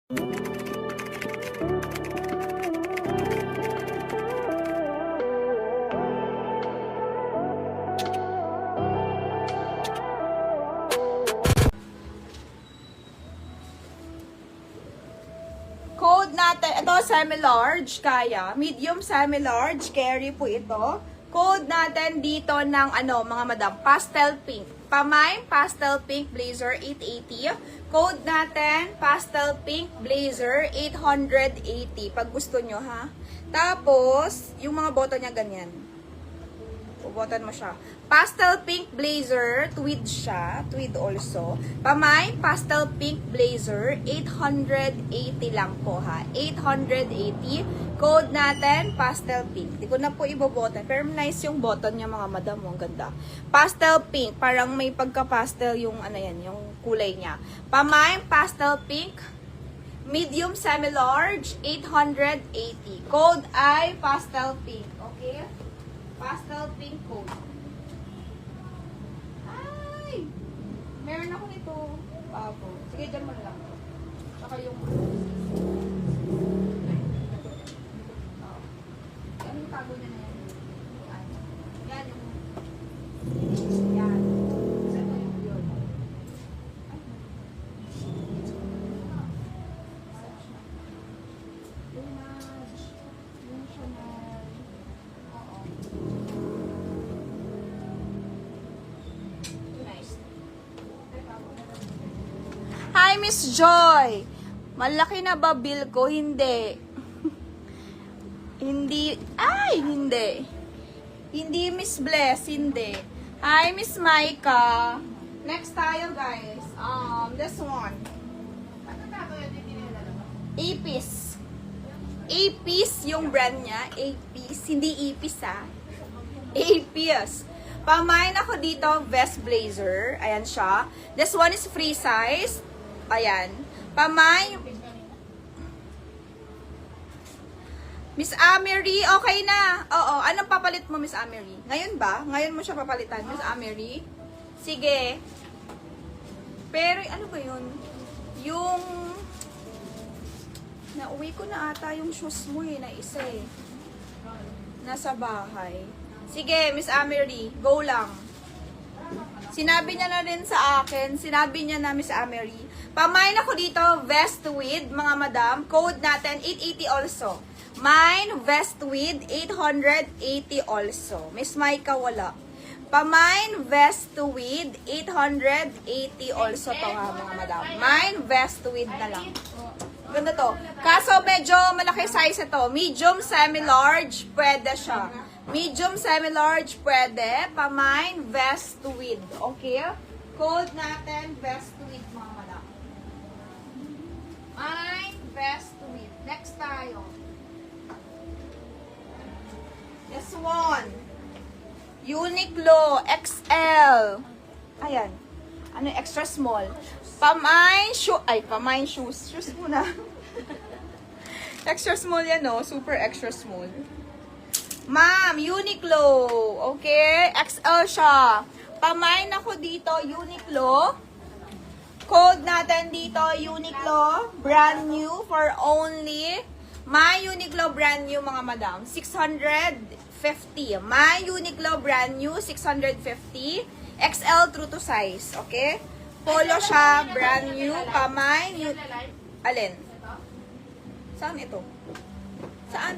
Code natin, ito semi-large, kaya. Medium, semi-large, carry po ito. Code natin dito ng mga madam, pastel pink. Pamay, pastel pink blazer, 880. Code natin, pastel pink blazer, 880. Pag gusto nyo, ha? Tapos, yung mga button niya ganyan. Button mo siya. Pastel pink blazer, tweed siya. Tweed also. Pamay, pastel pink blazer, 880 lang po ha. 880. Code natin, pastel pink. Di ko na po ibobotan. Pero nice yung button niya mga madam. Ang ganda. Pastel pink. Parang may pagka-pastel yung yung kulay niya. Pamay, pastel pink. Medium, semi-large, 880. Code ay pastel pink. Okay? Pastel pink code. Ay! Meron ako nito. Bago. Sige, dyan mo lang. Saka yung... Yan yung tago niya na yan. Yan yung... Yan. Saan mo yung yun? Yung Chanel. Oo. Hi, Miss Joy! Malaki na ba bill ko? Hindi. Hindi. Ay, hindi. Hindi, Miss Bless. Hindi. Hi, Miss Maika. Next tayo, guys. This one. Apis. Apis yung brand niya. Apis. Hindi Ipis, ha. Apis. Pamain ako dito, vest blazer. Ayan siya. This one is free size. Ayan. Pamay. Miss Amery, okay na. Oo. Anong papalit mo, Miss Amery? Ngayon ba? Ngayon mo siya papalitan, Miss Amery? Sige. Pero, ano ba yun? Yung... Nauwi ko na ata yung shoes mo na isa Nasa bahay. Sige, Miss Amery. Go lang. Sinabi niya na rin sa akin. Sinabi niya na, Miss Amery. Pamain ako dito, vest with, mga madam. Code natin, 880 also. Mine, vest with, 880 also. Miss Maika, wala. Pamain, vest with, 880 also to ha, mga madam. Mine, vest with na lang. Ganda to. Kaso medyo malaki size ito. Medium, semi-large, pwede siya. Medium, semi-large, pwede. Pamain, vest with. Okay? Code natin, vest with, mga madam. Mine, vest with. Next tayo. This one. Uniqlo, XL. Ayan. Ano, extra small. Pamain shoes. Shoes muna. Extra small yan, no? Super extra small. Ma'am, Uniqlo. Okay? XL siya. Pamain ako dito, Uniqlo. Code natin dito, Uniqlo. Brand new for only... My Uniqlo brand new, mga madam. 650. My Uniqlo brand new, 650. XL true to size. Okay? Polo siya, brand new. Pamay. Alin? Saan ito? Saan?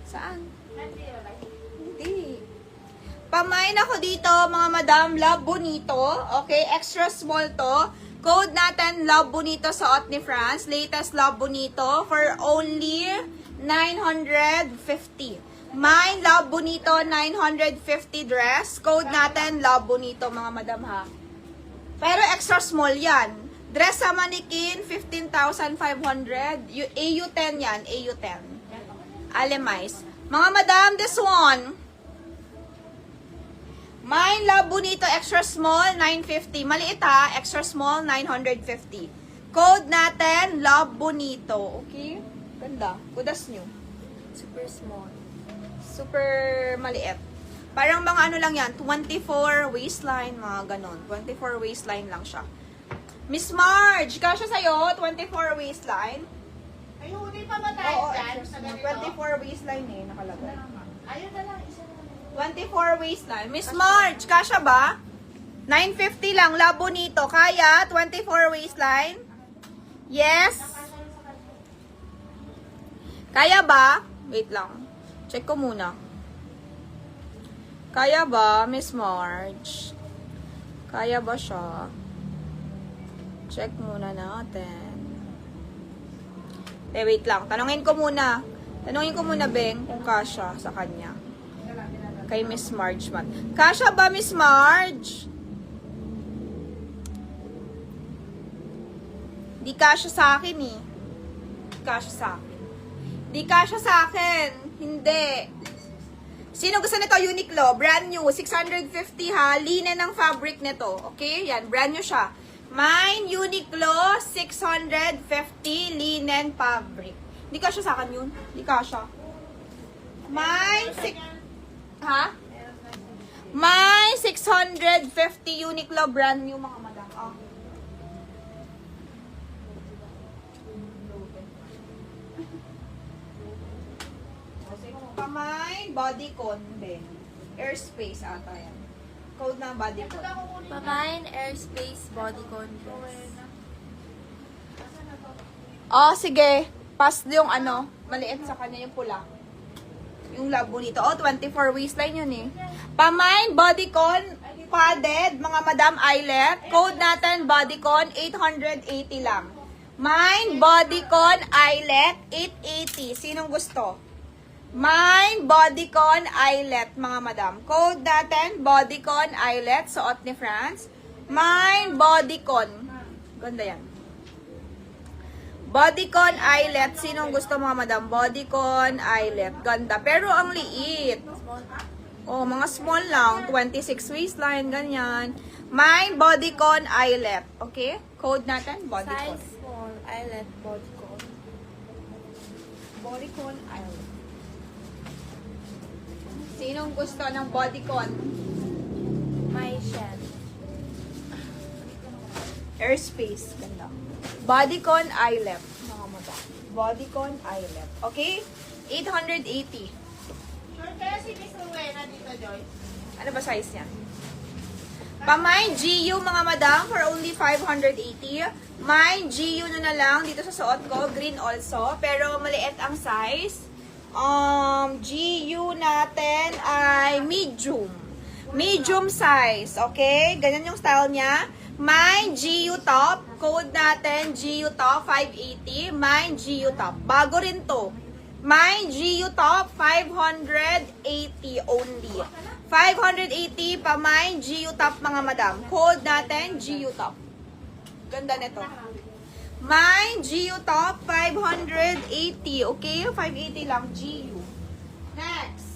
Saan? Hindi. Pamain ako dito, mga madam, Love Bonito. Okay, extra small to. Code natin, Love Bonito sa Haute ni France. Latest Love Bonito for only 950. Mine, Love Bonito, 950 dress. Code natin, Love Bonito, mga madam ha. Pero extra small yan. Dress sa manikin, 15,500. AU10 yan, AU10. Alemize. Mga madam, this one. Mine, Love Bonito, extra small, 950. Maliit ha, extra small, 950. Code natin, Love Bonito. Okay? Ganda. Kudas nyo. Super small. Super maliit. Parang mga ano lang yan, 24 waistline, mga ganon. 24 waistline lang siya. Miss Marge, kasya sa'yo, 24 waistline. Ay, hindi pa ba tayo Oo, dyan? excuse Sa me. ganito? 24 waistline eh, nakalagay. Ayun na lang, isa na lang. 24 waistline. Miss Marge, kasya ba? 950 lang, labo nito. Kaya? 24 waistline? Yes? Kaya ba? Wait lang. Check ko muna. Kaya ba, Miss Marge? Kaya ba siya? Check muna natin. Wait lang. Tanungin ko muna. Beng, kung kasya sa kanya. Kay Miss Marge man. Kasya ba, Miss Marge? Di kasya sa akin eh. Di kasya sa akin. Di kasya sa akin. Hindi. Sino gusto nito? Uniqlo. Brand new. 650 ha. Linen ng fabric nito. Okay? Yan. Brand new siya. Mine Uniqlo. 650 linen fabric. Di kasya sa akin yun. Di kasya. Mine. Ha? Mine 650 Uniqlo. Brand new mga madam. Oh. Pamay, bodycon din. Airspace ata yan. Code na bodycon. Pamain airspace bodycon dress. Oh, sige. Pass yung ano, maliit sa kanya yung pula. Yung labo nito. Oh, 24 waistline yun eh. Pamain, bodycon, padded, mga madam eyelet. Code natin, bodycon, 880 lang. Mine, bodycon, eyelet, 880. Sinong gusto? Mine, bodycon, eyelet, mga madam. Code natin, bodycon, eyelet, suot ni France. Mine, bodycon. Ganda yan. Bodycon, eyelet. Sinong gusto, mga madam? Bodycon, eyelet. Ganda. Pero ang liit. Oh, mga small lang. 26 waistline, ganyan. Mine, bodycon, eyelet. Okay? Code natin, bodycon. Size small, eyelet bodycon. Bodycon, eyelet. Sinong gusto ng bodycon? My shed. Airspace. Ganda. Bodycon eyelet. Mga mata. Bodycon eyelet. Okay? 880. Sure kaya si Miss Rowena dito, Joy? Ano ba size niya? Pamay GU mga madam for only 580. Mine GU na lang dito sa suot ko. Green also. Pero maliit ang size. GU natin ay medium. Medium size. Okay? Ganyan yung style niya. Mine GU top. Code natin GU top 580. Mine GU top. Bago rin to. Mine GU top 580 only. 580 pa mine GU top mga madam. Code natin GU top. Ganda nito. Mine GU top 580. Okay? 580 lang GU. Next.